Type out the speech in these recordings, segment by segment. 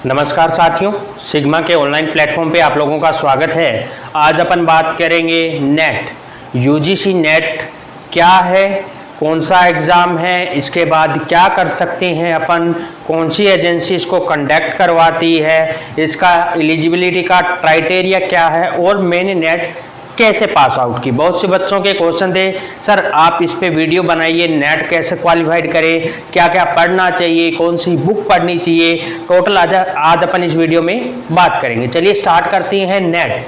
नमस्कार साथियों, सिग्मा के ऑनलाइन प्लेटफॉर्म पे आप लोगों का स्वागत है। आज अपन बात करेंगे नेट, यूजीसी नेट क्या है, कौन सा एग्ज़ाम है, इसके बाद क्या कर सकते हैं अपन, कौन सी एजेंसी इसको कंडक्ट करवाती है, इसका एलिजिबिलिटी का क्राइटेरिया क्या है और मैंने नेट कैसे पास आउट की। बहुत से बच्चों के क्वेश्चन थे, सर आप इस पे वीडियो बनाइए, नेट कैसे क्वालिफाइड करें, क्या क्या पढ़ना चाहिए, कौन सी बुक पढ़नी चाहिए, टोटल आज अपन इस वीडियो में बात करेंगे। चलिए स्टार्ट करते हैं नेट।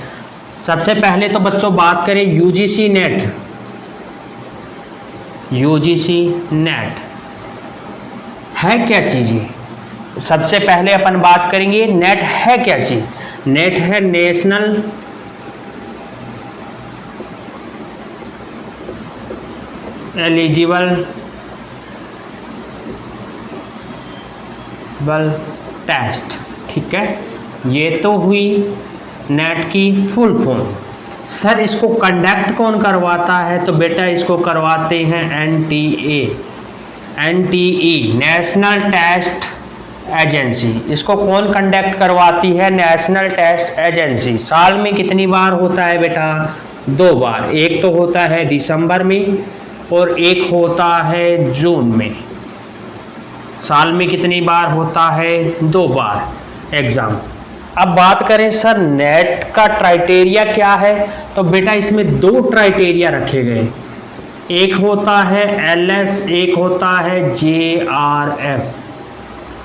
सबसे पहले तो बच्चों बात करें यूजीसी नेट। यूजीसी नेट है क्या चीज़ है? सबसे पहले अपन बात करेंगे नेट है क्या चीज़। नेट है नेशनल एलिजिबल टेस्ट। ठीक है, ये तो हुई नेट की फुल फॉर्म। सर इसको कंडक्ट कौन करवाता है? तो बेटा इसको करवाते हैं एनटीए, नेशनल टेस्ट एजेंसी। इसको कौन कंडक्ट करवाती है? National test agency. साल में कितनी बार होता है बेटा? 2 बार। एक तो होता है दिसंबर में और एक होता है जून में। साल में कितनी बार होता है? 2 बार एग्ज़ाम। अब बात करें सर नेट का क्राइटेरिया क्या है, तो बेटा इसमें 2 क्राइटेरिया रखे गए। एक होता है एलएस, एक होता है जेआरएफ।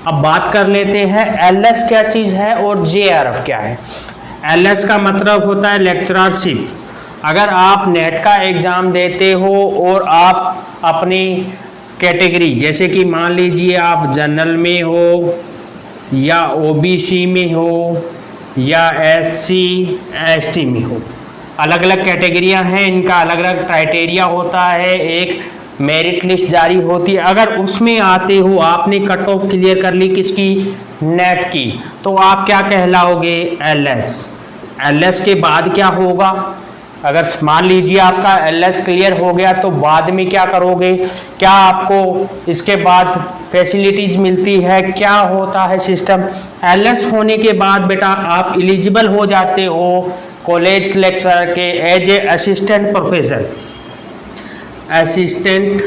अब बात कर लेते हैं एलएस क्या चीज़ है और जेआरएफ क्या है। एलएस का मतलब होता है लेक्चरशिप। अगर आप नेट का एग्ज़ाम देते हो और आप अपनी कैटेगरी, जैसे कि मान लीजिए आप जनरल में हो या ओबीसी में हो या एससी एसटी में हो, अलग अलग कैटेगरियां हैं, इनका अलग अलग क्राइटेरिया होता है, एक मेरिट लिस्ट जारी होती है। अगर उसमें आते हो, आपने कट ऑफ क्लियर कर ली किसकी? नेट की, तो आप क्या कहलाओगे? एलएस। एलएस के बाद क्या होगा? अगर मान लीजिए आपका एलएस क्लियर हो गया तो बाद में क्या करोगे? क्या आपको इसके बाद फैसिलिटीज मिलती है? क्या होता है सिस्टम? एलएस होने के बाद बेटा आप एलिजिबल हो जाते हो कॉलेज लेक्चरर के as a assistant professor. Assistant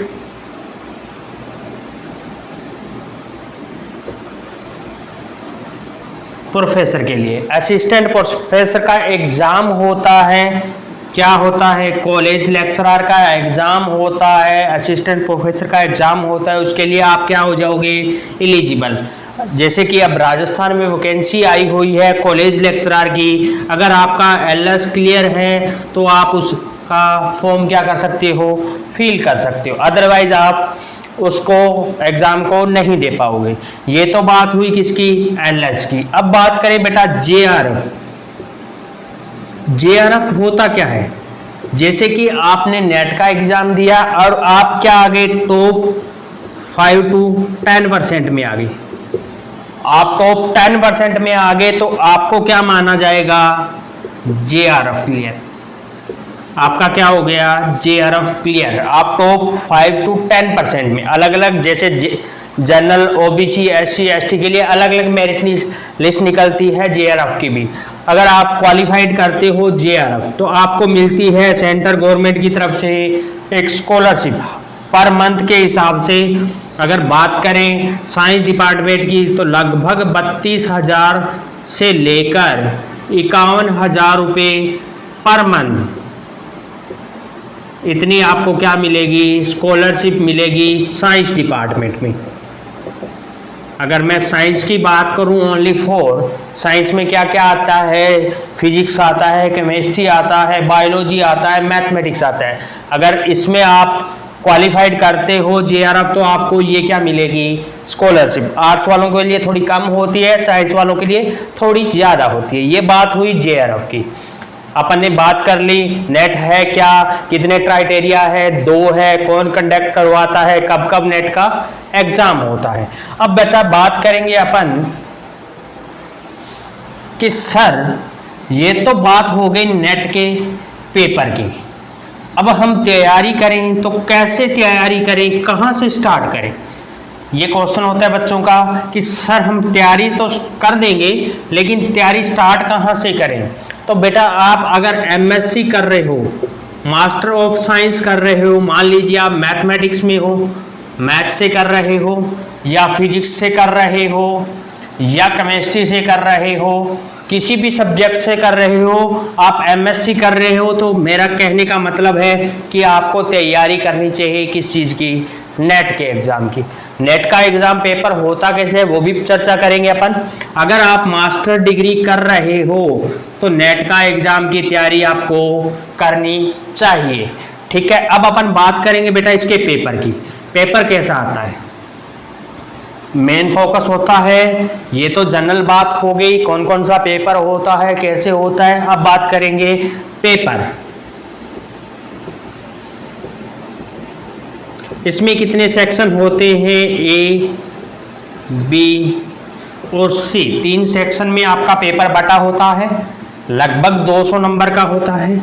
professor के लिए असिस्टेंट प्रोफेसर का एग्ज़ाम होता है। क्या होता है? कॉलेज लेक्चरर का एग्ज़ाम होता है, असिस्टेंट प्रोफेसर का एग्ज़ाम होता है। उसके लिए आप क्या हो जाओगे? एलिजिबल। जैसे कि अब राजस्थान में वैकेंसी आई हुई है कॉलेज लेक्चरर की, अगर आपका एलएस क्लियर है तो आप उसका फॉर्म क्या कर सकते हो? फिल कर सकते हो। अदरवाइज आप उसको एग्ज़ाम को नहीं दे पाओगे। ये तो बात हुई किसकी? एलएस की। अब बात करें बेटा जेआरएफ। जेआरएफ होता क्या है? जैसे कि आपने नेट का एग्जाम दिया और आप क्या आ गए? टॉप 5 to 10% में आ गए। आप टॉप 10% में आ गए तो आपको क्या माना जाएगा? JRF clear. आपका क्या हो गया? JRF clear. आप टॉप 5 to 10% में, अलग अलग जैसे जनरल, ओबीसी, एससी एसटी के लिए अलग अलग मेरिट लिस्ट निकलती है जेआरएफ की भी। अगर आप क्वालिफाइड करते हो जेआरएफ तो आपको मिलती है सेंट्रल गवर्नमेंट की तरफ से एक स्कॉलरशिप पर मंथ के हिसाब से। अगर बात करें साइंस डिपार्टमेंट की तो लगभग 32,000 से लेकर 51,000 रुपये पर मंथ, इतनी आपको क्या मिलेगी? स्कॉलरशिप मिलेगी साइंस डिपार्टमेंट में। अगर मैं साइंस की बात करूं ओनली फॉर साइंस में क्या क्या आता है? फिजिक्स आता है, केमिस्ट्री आता है, बायोलॉजी आता है, मैथमेटिक्स आता है। अगर इसमें आप क्वालिफाइड करते हो जेआरएफ तो आपको ये क्या मिलेगी? स्कॉलरशिप। आर्ट्स वालों के लिए थोड़ी कम होती है, साइंस वालों के लिए थोड़ी ज़्यादा होती है। ये बात हुई जेआरएफ की। अपन ने बात कर ली नेट है क्या, कितने क्राइटेरिया है, 2 है, कौन कंडक्ट करवाता है, कब कब नेट का एग्जाम होता है। अब बेटा बात करेंगे अपन कि सर ये तो बात हो गई नेट के पेपर की। अब हम तैयारी करें तो कैसे तैयारी करें, कहाँ से स्टार्ट करें? ये क्वेश्चन होता है बच्चों का कि सर हम तैयारी तो कर देंगे लेकिन तैयारी स्टार्ट कहाँ से करें। तो बेटा आप अगर एमएससी कर रहे हो, मास्टर ऑफ साइंस कर रहे हो, मान लीजिए आप मैथमेटिक्स में हो, मैथ से कर रहे हो या फिजिक्स से कर रहे हो या केमिस्ट्री से कर रहे हो, किसी भी सब्जेक्ट से कर रहे हो, आप एमएससी कर रहे हो, तो मेरा कहने का मतलब है कि आपको तैयारी करनी चाहिए किस चीज़ की, नेट के एग्ज़ाम की। नेट का एग्ज़ाम पेपर होता कैसे है वो भी चर्चा करेंगे अपन। अगर आप मास्टर डिग्री कर रहे हो तो नेट का एग्ज़ाम की तैयारी आपको करनी चाहिए, ठीक है। अब अपन बात करेंगे बेटा इसके पेपर की। पेपर कैसा आता है, मेन फोकस होता है, ये तो जनरल बात हो गई, कौन कौन सा पेपर होता है, कैसे होता है। अब बात करेंगे पेपर। इसमें कितने सेक्शन होते हैं, ए, बी और सी, 3 सेक्शन में आपका पेपर बटा होता है, लगभग 200 नंबर का होता है।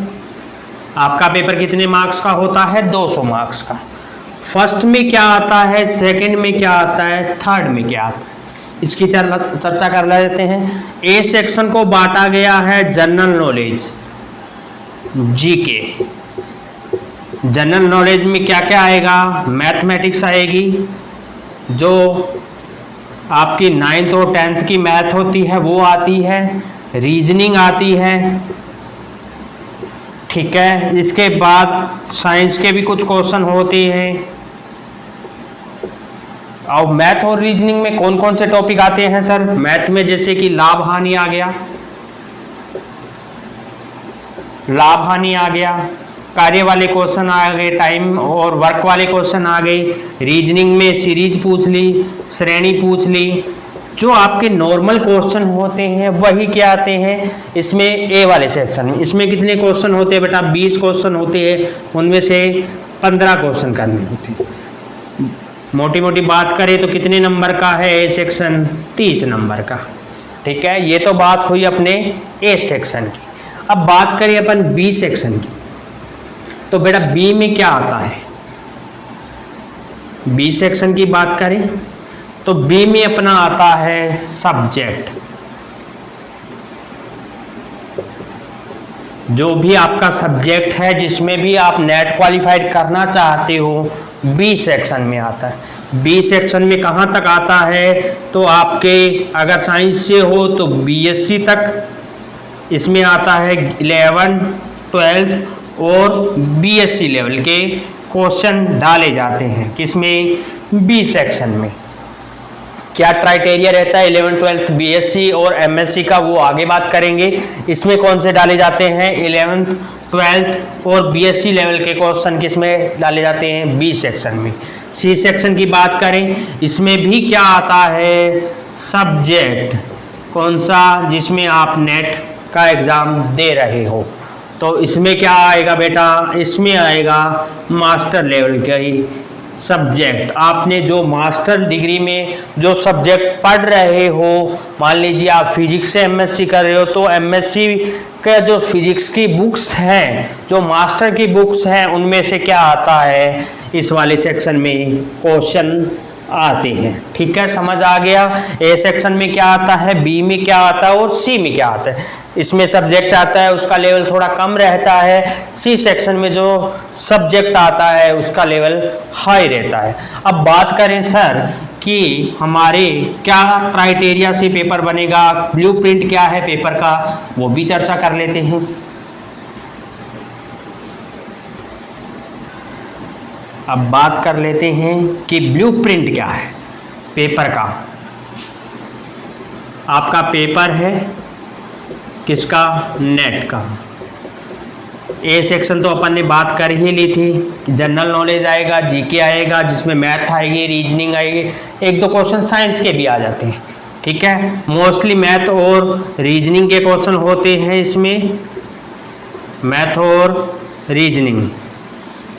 आपका पेपर कितने मार्क्स का होता है, 200 मार्क्स का। फर्स्ट में क्या आता है, सेकंड में क्या आता है, थर्ड में क्या आता है, इसकी चर्चा कर लेते हैं। ए सेक्शन को बांटा गया है general knowledge, GK. General knowledge में क्या क्या आएगा, मैथमेटिक्स आएगी, जो आपकी 9th और 10th की मैथ होती है वो आती है, रीजनिंग आती है, ठीक है। इसके बाद साइंस के भी कुछ क्वेश्चन होते हैं। और मैथ और रीजनिंग में कौन कौन से टॉपिक आते हैं सर, मैथ में जैसे कि लाभ हानि आ गया, लाभ हानि आ गया, कार्य वाले क्वेश्चन आ गए, टाइम और वर्क वाले क्वेश्चन आ गए। रीजनिंग में सीरीज पूछ ली, श्रेणी पूछ ली, जो आपके नॉर्मल क्वेश्चन होते हैं वही क्या आते हैं इसमें ए वाले सेक्शन में। इसमें कितने क्वेश्चन होते हैं बेटा, 20 क्वेश्चन होते हैं, उनमें से 15 क्वेश्चन करने होते हैं। मोटी मोटी बात करें तो कितने नंबर का है ए सेक्शन, 30 नंबर का, ठीक है। ये तो बात हुई अपने ए सेक्शन की। अब बात करें अपन बी सेक्शन की, तो बेटा बी में क्या आता है, बी सेक्शन की बात करें तो बी में अपना आता है सब्जेक्ट। जो भी आपका सब्जेक्ट है जिसमें भी आप नेट क्वालिफाइड करना चाहते हो, बी सेक्शन में आता है। बी सेक्शन में कहाँ तक आता है, तो आपके अगर साइंस से हो तो बीएससी तक इसमें आता है, 11, 12 और बीएससी लेवल के क्वेश्चन डाले जाते हैं किसमें, बी सेक्शन में। क्या क्राइटेरिया रहता है 11, 12 बीएससी और एमएससी का, वो आगे बात करेंगे। इसमें कौन से डाले जाते हैं, 11th, 12th और बीएससी लेवल के क्वेश्चन किसमें डाले जाते हैं, बी सेक्शन में। सी सेक्शन की बात करें, इसमें भी क्या आता है, सब्जेक्ट, कौन सा, जिसमें आप नेट का एग्ज़ाम दे रहे हो। तो इसमें क्या आएगा बेटा, इसमें आएगा मास्टर लेवल का ही सब्जेक्ट। आपने जो मास्टर डिग्री में जो सब्जेक्ट पढ़ रहे हो, मान लीजिए आप फिजिक्स से एमएससी कर रहे हो, तो एमएससी के जो फिजिक्स की बुक्स हैं, जो मास्टर की बुक्स हैं, उनमें से क्या आता है, इस वाले सेक्शन में क्वेश्चन आते हैं, ठीक है। समझ आ गया। ए सेक्शन में क्या आता है, बी में क्या आता है और सी में क्या आता है। इसमें सब्जेक्ट आता है उसका लेवल थोड़ा कम रहता है, सी सेक्शन में जो सब्जेक्ट आता है उसका लेवल हाई रहता है। अब बात करें सर कि हमारे क्या क्राइटेरिया से पेपर बनेगा, ब्लूप्रिंट क्या है पेपर का, वो भी चर्चा कर लेते हैं। अब बात कर लेते हैं कि ब्लूप्रिंट क्या है पेपर का। आपका पेपर है किसका, नेट का। ए सेक्शन तो अपन ने बात कर ही ली थी, जनरल नॉलेज आएगा, जीके आएगा, जिसमें मैथ आएगी, रीजनिंग आएगी, 1-2 क्वेश्चन साइंस के भी आ जाते हैं, ठीक है। मोस्टली मैथ और रीजनिंग के क्वेश्चन होते हैं इसमें, मैथ और रीजनिंग।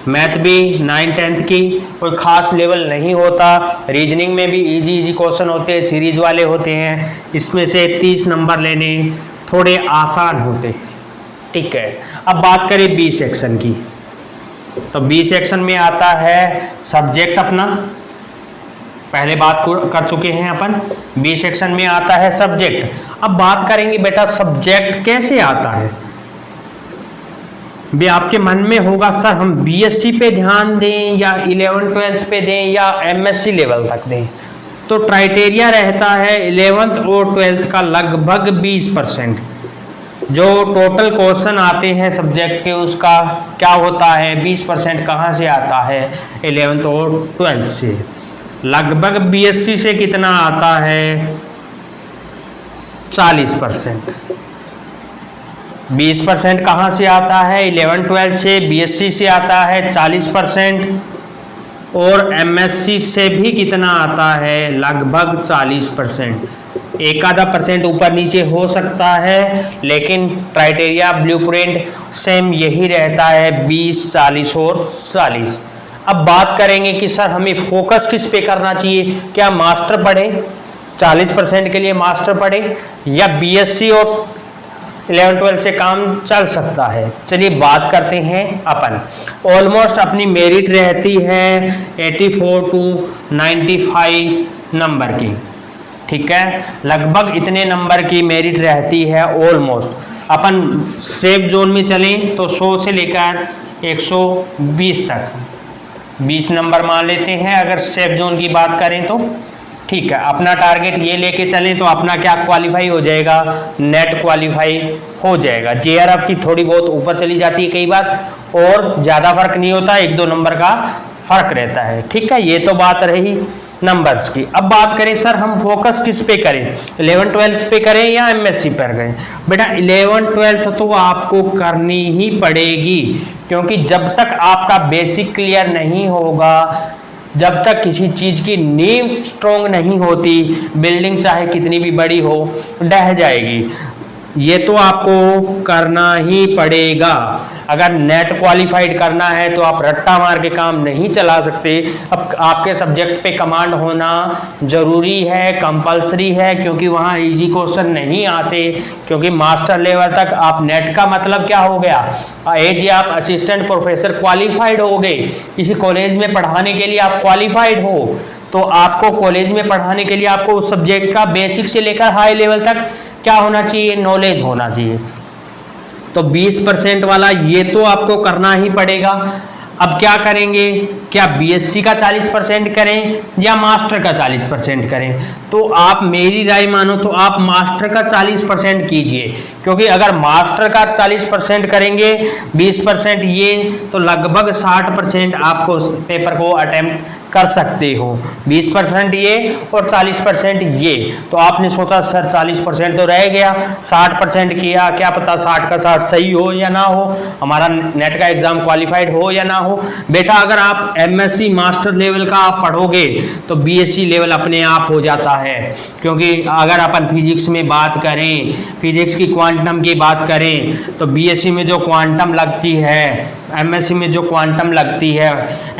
मैथ भी 9, 10th की कोई खास लेवल नहीं होता, रीजनिंग में भी इजी क्वेश्चन होते हैं, सीरीज वाले होते हैं, इसमें से 30 नंबर लेने थोड़े आसान होते हैं, ठीक है। अब बात करें बी सेक्शन की, तो बी सेक्शन में आता है सब्जेक्ट अपना, पहले बात कर चुके हैं अपन। बी सेक्शन में आता है सब्जेक्ट। अब बात करेंगे बेटा सब्जेक्ट कैसे आता है। भी आपके मन में होगा सर हम बीएससी पे ध्यान दें या 11th-12th पे दें या एमएससी लेवल तक दें। तो क्राइटेरिया रहता है 11th और 12th का लगभग 20%। जो टोटल क्वेश्चन आते हैं सब्जेक्ट के उसका क्या होता है 20% कहाँ से आता है 11th और 12th से। लगभग बीएससी से कितना आता है 40%। 20% कहाँ से आता है 11-12 से, बीएससी से आता है 40% और एमएससी से भी कितना आता है लगभग 40%। एक आधा परसेंट ऊपर नीचे हो सकता है लेकिन क्राइटेरिया ब्लूप्रिंट सेम यही रहता है 20, 40 और 40। अब बात करेंगे कि सर हमें फोकस किस पे करना चाहिए, क्या मास्टर पढ़े 40% के लिए मास्टर पढ़े या बीएससी और 11-12 से काम चल सकता है। चलिए बात करते हैं अपन। ऑलमोस्ट अपनी मेरिट रहती है 84 to 95 नंबर की, ठीक है, लगभग इतने नंबर की मेरिट रहती है ऑलमोस्ट। अपन सेफ जोन में चलें तो 100 से लेकर 120 तक 20 नंबर मान लेते हैं अगर सेफ जोन की बात करें तो, ठीक है। अपना टारगेट ये लेके चलें तो अपना क्या क्वालिफाई हो जाएगा, नेट क्वालिफाई हो जाएगा। जेआरएफ की थोड़ी बहुत ऊपर चली जाती है कई बार और ज़्यादा फर्क नहीं होता, 1-2 नंबर का फर्क रहता है, ठीक है। ये तो बात रही नंबर्स की। अब बात करें सर हम फोकस किस पे करें, 11-12 पे करें या एमएससी पर करें। बेटा 11-12 तो आपको करनी ही पड़ेगी क्योंकि जब तक आपका बेसिक क्लियर नहीं होगा, जब तक किसी चीज़ की नींव स्ट्रोंग नहीं होती, बिल्डिंग चाहे कितनी भी बड़ी हो ढह जाएगी। ये तो आपको करना ही पड़ेगा। अगर नेट क्वालिफाइड करना है तो आप रट्टा मार के काम नहीं चला सकते। अब आपके सब्जेक्ट पे कमांड होना ज़रूरी है, कंपलसरी है, क्योंकि वहाँ इजी क्वेश्चन नहीं आते। क्योंकि मास्टर लेवल तक आप नेट का मतलब क्या हो गया, एज आप असिस्टेंट प्रोफेसर क्वालिफाइड हो गए, किसी कॉलेज में पढ़ाने के लिए आप क्वालिफाइड हो, तो आपको कॉलेज में पढ़ाने के लिए आपको उस सब्जेक्ट का बेसिक से लेकर हाई लेवल तक क्या होना चाहिए, नॉलेज होना चाहिए। तो 20% वाला ये तो आपको करना ही पड़ेगा। अब क्या करेंगे, क्या बीएससी का 40% करें या मास्टर का 40% करें। तो आप मेरी राय मानो तो आप मास्टर का 40% कीजिए, क्योंकि अगर मास्टर का 40% करेंगे 20% ये, तो लगभग 60% आपको उस पेपर को अटेम्प्ट कर सकते हो। 20% ये और 40% ये। तो आपने सोचा सर 40% तो रह गया, 60% किया, क्या पता 60 का 60 सही हो या ना हो, हमारा नेट का एग्जाम क्वालिफाइड हो या ना हो। बेटा अगर आप एमएससी मास्टर लेवल का आप पढ़ोगे तो बीएससी लेवल अपने आप हो जाता है। क्योंकि अगर अपन फिजिक्स में बात करें, फिजिक्स की क्वांटम की बात करें तो बीएससी में जो क्वांटम लगती है, एमएससी में जो क्वांटम लगती है,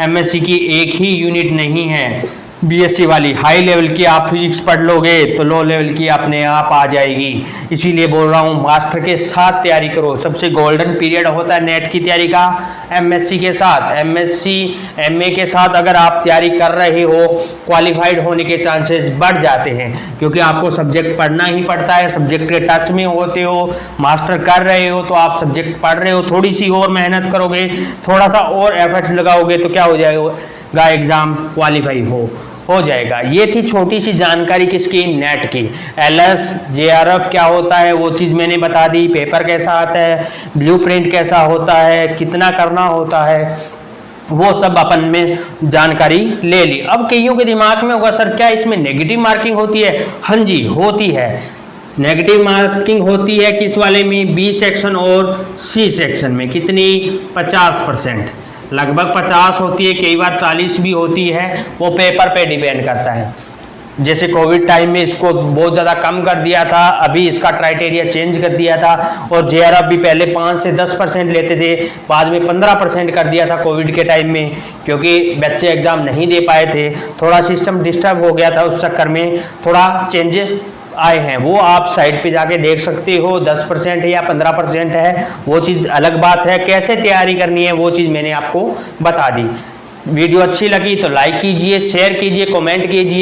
एमएससी की एक ही यूनिट नहीं है, बीएससी वाली हाई लेवल की आप फिजिक्स पढ़ लोगे तो लो लेवल की अपने आप आ जाएगी। इसीलिए बोल रहा हूँ मास्टर के साथ तैयारी करो। सबसे गोल्डन पीरियड होता है नेट की तैयारी का एमएससी के साथ। एमएससी एमए के साथ अगर आप तैयारी कर रहे हो, क्वालिफाइड होने के चांसेस बढ़ जाते हैं, क्योंकि आपको सब्जेक्ट पढ़ना ही पड़ता है। सब्जेक्ट के टच में होते हो, मास्टर कर रहे हो तो आप सब्जेक्ट पढ़ रहे हो, थोड़ी सी और मेहनत करोगे, थोड़ा सा और एफर्ट्स लगाओगे तो क्या हो जाएगा, एग्जाम क्वालिफाई हो जाएगा। ये थी छोटी सी जानकारी किसकी, नेट की। एलएस जेआरएफ क्या होता है वो चीज़ मैंने बता दी, पेपर कैसा आता है, ब्लूप्रिंट कैसा होता है, कितना करना होता है, वो सब अपन में जानकारी ले ली। अब कईयों के दिमाग में होगा सर क्या इसमें नेगेटिव मार्किंग होती है। हाँ जी होती है, नेगेटिव मार्किंग होती है किस वाले में, बी सेक्शन और सी सेक्शन में। कितनी, 50%, लगभग 50 होती है, कई बार 40 भी होती है, वो पेपर पे डिपेंड करता है। जैसे कोविड टाइम में इसको बहुत ज़्यादा कम कर दिया था, अभी इसका क्राइटेरिया चेंज कर दिया था, और जेआरएफ भी पहले 5 से 10% लेते थे, बाद में 15% कर दिया था कोविड के टाइम में, क्योंकि बच्चे एग्ज़ाम नहीं दे पाए थे, थोड़ा सिस्टम डिस्टर्ब हो गया था, उस चक्कर में थोड़ा चेंज आए हैं। वो आप साइट पे जाके देख सकते हो, 10% है या 15% है, वो चीज़ अलग बात है। कैसे तैयारी करनी है वो चीज़ मैंने आपको बता दी। वीडियो अच्छी लगी तो लाइक कीजिए, शेयर कीजिए, कमेंट कीजिए।